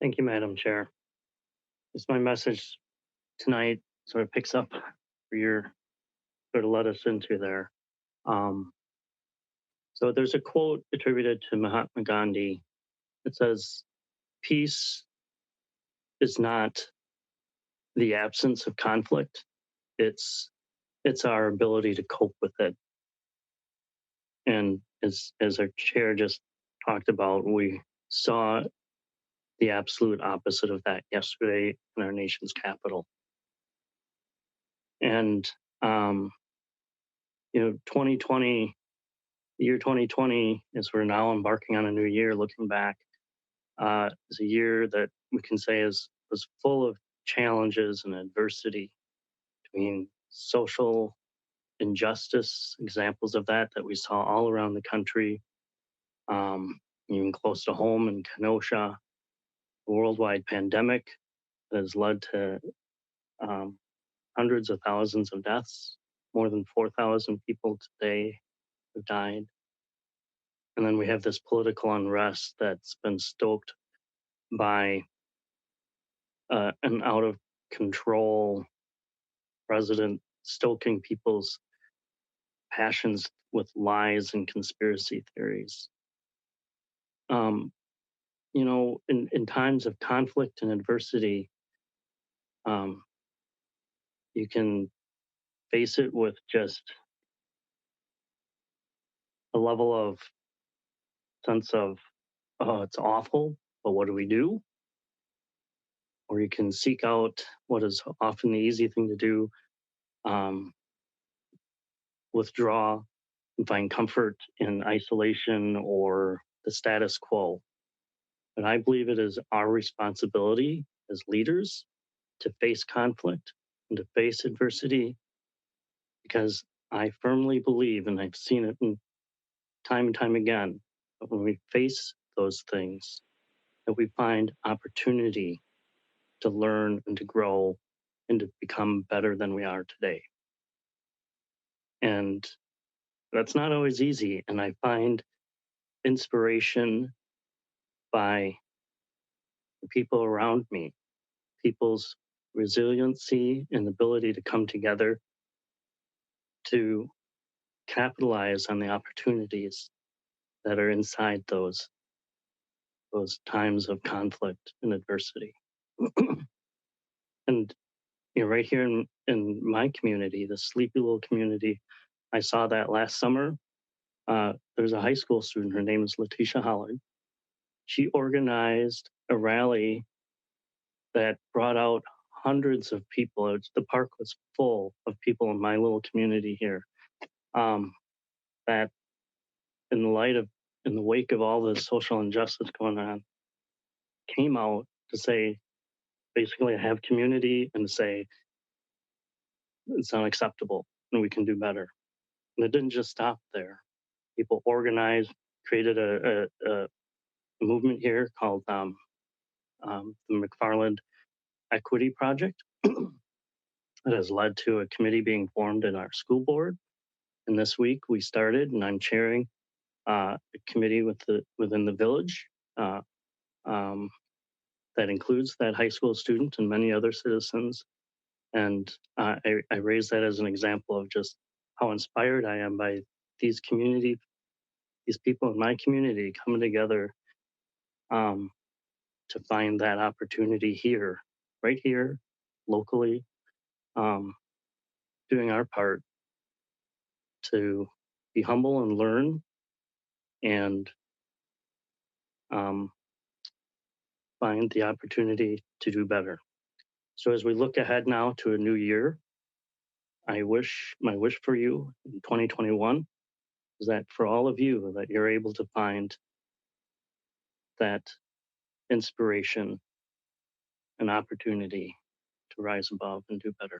Thank you, Madam Chair. It's my message tonight sort of picks up where you're sort of led us into there. Um, so there's a quote attributed to Mahatma Gandhi. It says, "Peace is not the absence of conflict; it's it's our ability to cope with it." And as our chair just talked about, we saw the absolute opposite of that yesterday in our nation's capital. And um, 2020 the year 2020, as we're now embarking on a new year, looking back, is a year that we can say was full of challenges and adversity between social injustice, examples of that we saw all around the country, even close to home in Kenosha, a worldwide pandemic that has led to um, hundreds of thousands of deaths, more than 4,000 people today have died. And then we have this political unrest that's been stoked by an out of control president stoking people's passions with lies and conspiracy theories. Um, in times of conflict and adversity, um, you can face it with just a level of sense of, oh, it's awful, but what do we do? Or you can seek out what is often the easy thing to do, um, withdraw and find comfort in isolation or the status quo. But I believe it is our responsibility as leaders to face conflict and to face adversity because I firmly believe, and I've seen it time and time again, that when we face those things, that we find opportunity to learn and to grow and to become better than we are today. And that's not always easy. And I find inspiration by the people around me, people's resiliency and ability to come together to capitalize on the opportunities that are inside those times of conflict and adversity. And right here in my community, the sleepy little community, I saw that last summer. There's a high school student. Her name is Letitia Hollard. She organized a rally that brought out hundreds of people. The park was full of people in my little community here. Um, that in the light of in the wake of all this social injustice going on, came out to say basically have community and say it's unacceptable and we can do better. And it didn't just stop there. People organized, created a movement here called the McFarland Equity Project that has led to a committee being formed in our school board. And this week we started, and I'm chairing a committee within the village uh, um, that includes that high school student and many other citizens. And I raise that as an example of just how inspired I am by these community, these people in my community coming together um, to find that opportunity here, right here, locally, um, doing our part to be humble and learn and um, find the opportunity to do better. So as we look ahead now to a new year, my wish for you in 2021 is that for all of you that you're able to find that inspiration and opportunity to rise above and do better.